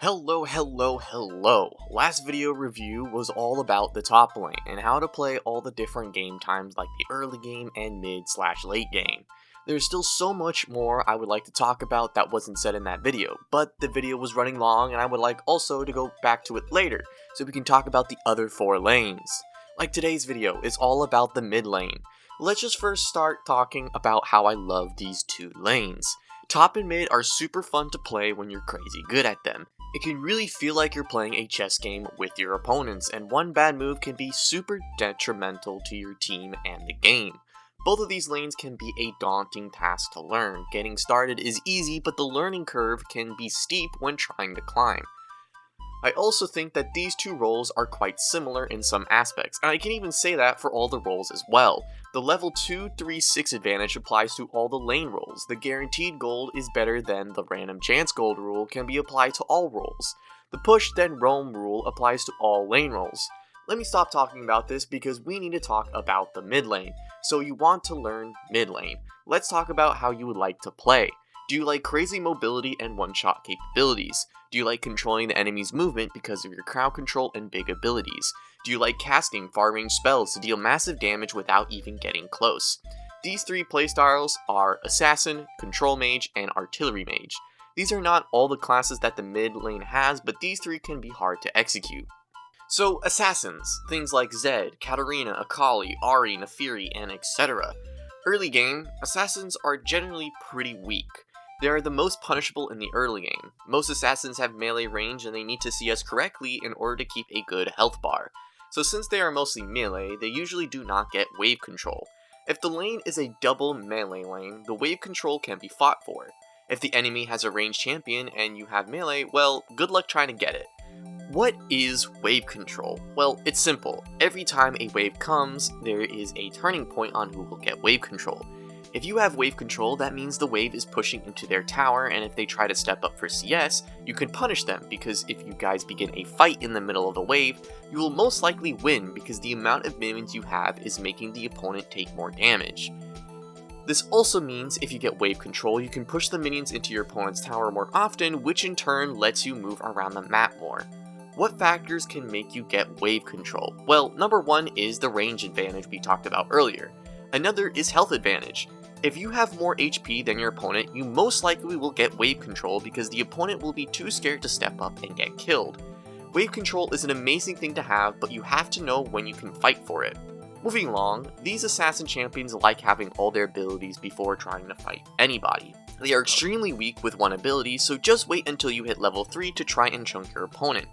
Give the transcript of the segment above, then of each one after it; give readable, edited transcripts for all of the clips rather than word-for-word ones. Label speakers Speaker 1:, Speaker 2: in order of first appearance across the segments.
Speaker 1: Hello. Last video review was all about the top lane and how to play all the different game times like the early game and mid/late game. There's still so much more I would like to talk about that wasn't said in that video, but the video was running long and I would like also to go back to it later so we can talk about the other 4 lanes. Like today's video is all about the mid lane. Let's just first start talking about how I love these 2 lanes. Top and mid are super fun to play when you're crazy good at them. It can really feel like you're playing a chess game with your opponents, and one bad move can be super detrimental to your team and the game. Both of these lanes can be a daunting task to learn. Getting started is easy, but the learning curve can be steep when trying to climb. I also think that these 2 roles are quite similar in some aspects, and I can even say that for all the roles as well. The level 2, 3, 6 advantage applies to all the lane roles. The guaranteed gold is better than the random chance gold rule can be applied to all roles. The push then roam rule applies to all lane roles. Let me stop talking about this because we need to talk about the mid lane. So you want to learn mid lane. Let's talk about how you would like to play. Do you like crazy mobility and one-shot capabilities? Do you like controlling the enemy's movement because of your crowd control and big abilities? Do you like casting far-range spells to deal massive damage without even getting close? These 3 playstyles are Assassin, Control Mage, and Artillery Mage. These are not all the classes that the mid lane has, but these 3 can be hard to execute. So, Assassins, things like Zed, Katarina, Akali, Ahri, Naafiri, and etc. Early game, Assassins are generally pretty weak. They are the most punishable in the early game. Most assassins have melee range and they need to CS correctly in order to keep a good health bar. So since they are mostly melee, they usually do not get wave control. If the lane is a double melee lane, the wave control can be fought for. If the enemy has a ranged champion and you have melee, well, good luck trying to get it. What is wave control? Well, it's simple. Every time a wave comes, there is a turning point on who will get wave control. If you have wave control, that means the wave is pushing into their tower, and if they try to step up for CS, you can punish them, because if you guys begin a fight in the middle of the wave, you will most likely win because the amount of minions you have is making the opponent take more damage. This also means if you get wave control, you can push the minions into your opponent's tower more often, which in turn lets you move around the map more. What factors can make you get wave control? Well, number 1 is the range advantage we talked about earlier. Another is health advantage. If you have more HP than your opponent, you most likely will get wave control because the opponent will be too scared to step up and get killed. Wave control is an amazing thing to have, but you have to know when you can fight for it. Moving along, these assassin champions like having all their abilities before trying to fight anybody. They are extremely weak with one ability, so just wait until you hit level 3 to try and chunk your opponent.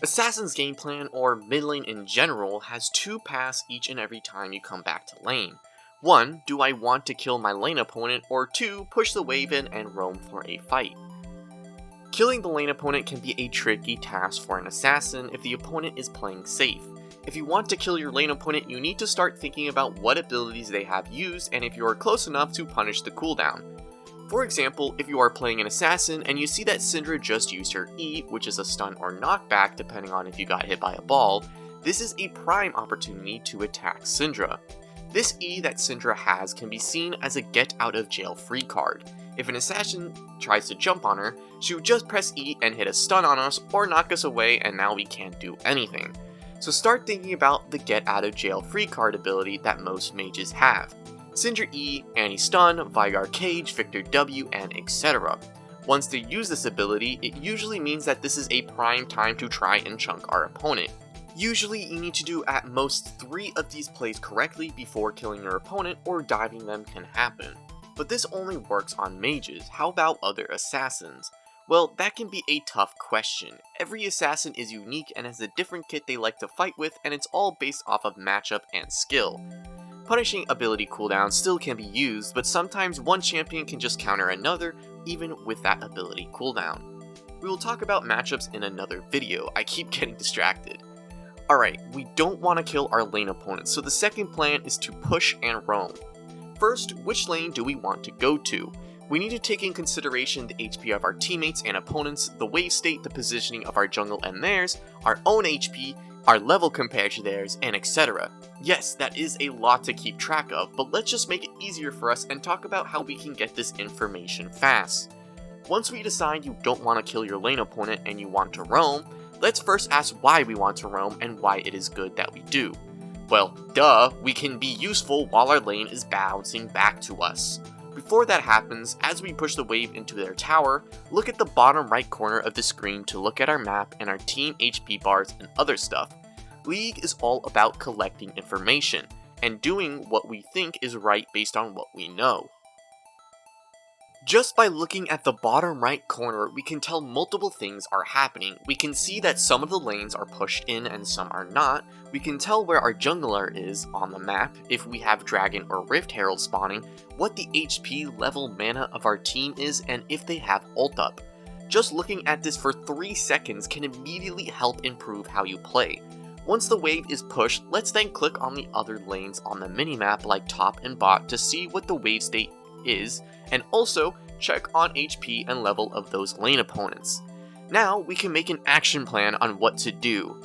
Speaker 1: Assassin's game plan, or mid lane in general, has 2 paths each and every time you come back to lane. 1. Do I want to kill my lane opponent, or 2. Push the wave in and roam for a fight. Killing the lane opponent can be a tricky task for an assassin if the opponent is playing safe. If you want to kill your lane opponent, you need to start thinking about what abilities they have used and if you are close enough to punish the cooldown. For example, if you are playing an assassin and you see that Syndra just used her E, which is a stun or knockback depending on if you got hit by a ball, this is a prime opportunity to attack Syndra. This E that Syndra has can be seen as a get out of jail free card. If an assassin tries to jump on her, she would just press E and hit a stun on us or knock us away and now we can't do anything. So start thinking about the get out of jail free card ability that most mages have. Syndra E, Anti-Stun, Veigar Cage, Victor W, and etc. Once they use this ability, it usually means that this is a prime time to try and chunk our opponent. Usually you need to do at most 3 of these plays correctly before killing your opponent or diving them can happen. But this only works on mages. How about other assassins? Well, that can be a tough question. Every assassin is unique and has a different kit they like to fight with, and it's all based off of matchup and skill. Punishing ability cooldowns still can be used, but sometimes one champion can just counter another, even with that ability cooldown. We will talk about matchups in another video. I keep getting distracted. Alright, we don't want to kill our lane opponents, so the second plan is to push and roam. First, which lane do we want to go to? We need to take in consideration the HP of our teammates and opponents, the wave state, the positioning of our jungle and theirs, our own HP, our level compared to theirs, and etc. Yes, that is a lot to keep track of, but let's just make it easier for us and talk about how we can get this information fast. Once we decide you don't want to kill your lane opponent and you want to roam, let's first ask why we want to roam and why it is good that we do. Well, duh, we can be useful while our lane is bouncing back to us. Before that happens, as we push the wave into their tower, look at the bottom right corner of the screen to look at our map and our team HP bars and other stuff. League is all about collecting information, and doing what we think is right based on what we know. Just by looking at the bottom right corner, we can tell multiple things are happening. We can see that some of the lanes are pushed in and some are not. We can tell where our jungler is on the map, if we have Dragon or Rift Herald spawning, what the HP level mana of our team is, and if they have ult up. Just looking at this for 3 seconds can immediately help improve how you play. Once the wave is pushed, let's then click on the other lanes on the minimap like top and bot to see what the wave state is, and also check on HP and level of those lane opponents. Now we can make an action plan on what to do.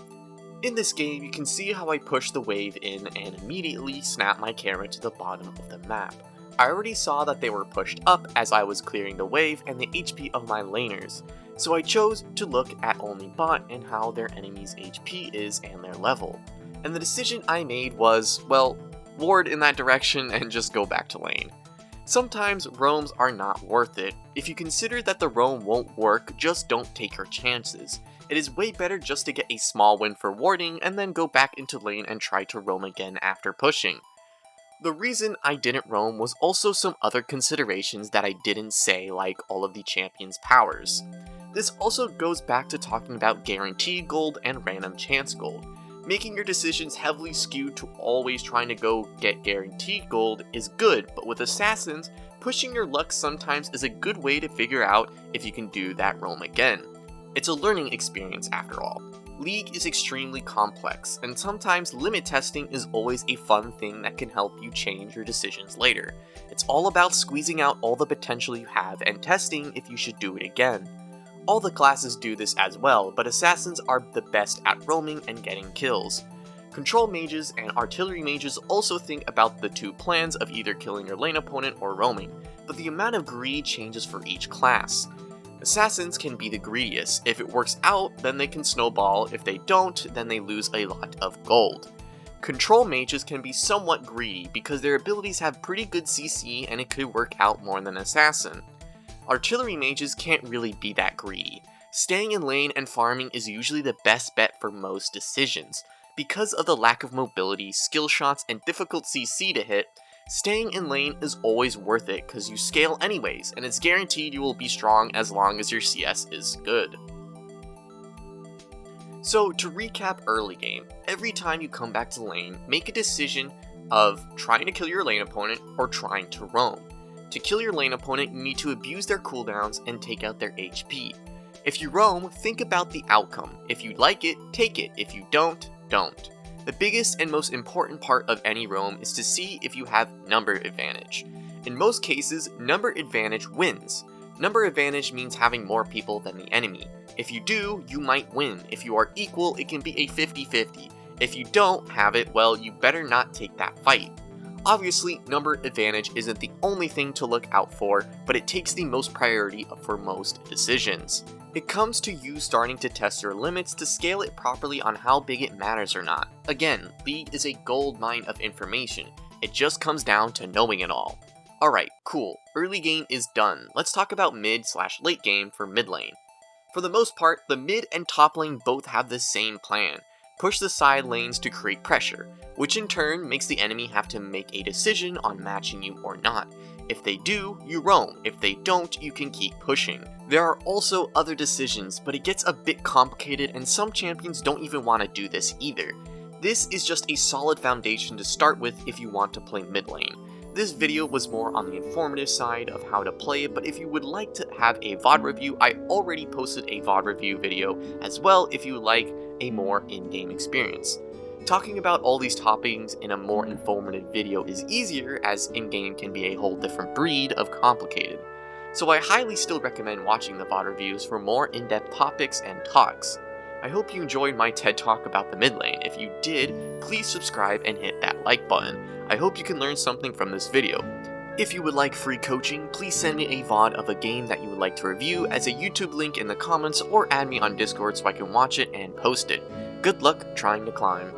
Speaker 1: In this game, you can see how I push the wave in and immediately snap my camera to the bottom of the map. I already saw that they were pushed up as I was clearing the wave and the HP of my laners, so I chose to look at only bot and how their enemy's HP is and their level. And the decision I made was, well, ward in that direction and just go back to lane. Sometimes roams are not worth it. If you consider that the roam won't work, just don't take your chances. It is way better just to get a small win for warding and then go back into lane and try to roam again after pushing. The reason I didn't roam was also some other considerations that I didn't say, like all of the champion's powers. This also goes back to talking about guaranteed gold and random chance gold. Making your decisions heavily skewed to always trying to go get guaranteed gold is good, but with assassins, pushing your luck sometimes is a good way to figure out if you can do that roam again. It's a learning experience after all. League is extremely complex, and sometimes limit testing is always a fun thing that can help you change your decisions later. It's all about squeezing out all the potential you have and testing if you should do it again. All the classes do this as well, but assassins are the best at roaming and getting kills. Control mages and artillery mages also think about the two plans of either killing your lane opponent or roaming, but the amount of greed changes for each class. Assassins can be the greediest. If it works out, then they can snowball. If they don't, then they lose a lot of gold. Control mages can be somewhat greedy because their abilities have pretty good CC and it could work out more than assassin. Artillery mages can't really be that greedy. Staying in lane and farming is usually the best bet for most decisions. Because of the lack of mobility, skill shots, and difficult CC to hit, staying in lane is always worth it because you scale anyways, and it's guaranteed you will be strong as long as your CS is good. So to recap early game, every time you come back to lane, make a decision of trying to kill your lane opponent or trying to roam. To kill your lane opponent, you need to abuse their cooldowns and take out their HP. If you roam, think about the outcome. If you like it, take it. If you don't, don't. The biggest and most important part of any roam is to see if you have number advantage. In most cases, number advantage wins. Number advantage means having more people than the enemy. If you do, you might win. If you are equal, it can be a 50-50. If you don't have it, well, you better not take that fight. Obviously, number advantage isn't the only thing to look out for, but it takes the most priority for most decisions. It comes to you starting to test your limits to scale it properly on how big it matters or not. Again, League is a gold mine of information. It just comes down to knowing it all. Alright, cool. Early game is done. Let's talk about mid/late game for mid lane. For the most part, the mid and top lane both have the same plan. Push the side lanes to create pressure, which in turn makes the enemy have to make a decision on matching you or not. If they do, you roam. If they don't, you can keep pushing. There are also other decisions, but it gets a bit complicated and some champions don't even want to do this either. This is just a solid foundation to start with if you want to play mid lane. This video was more on the informative side of how to play, but if you would like to have a VOD review, I already posted a VOD review video as well if you would like a more in-game experience. Talking about all these toppings in a more informative video is easier, as in-game can be a whole different breed of complicated. So I highly still recommend watching the VOD reviews for more in-depth topics and talks. I hope you enjoyed my TED Talk about the mid lane. If you did, please subscribe and hit that like button. I hope you can learn something from this video. If you would like free coaching, please send me a VOD of a game that you would like to review as a YouTube link in the comments or add me on Discord so I can watch it and post it. Good luck trying to climb.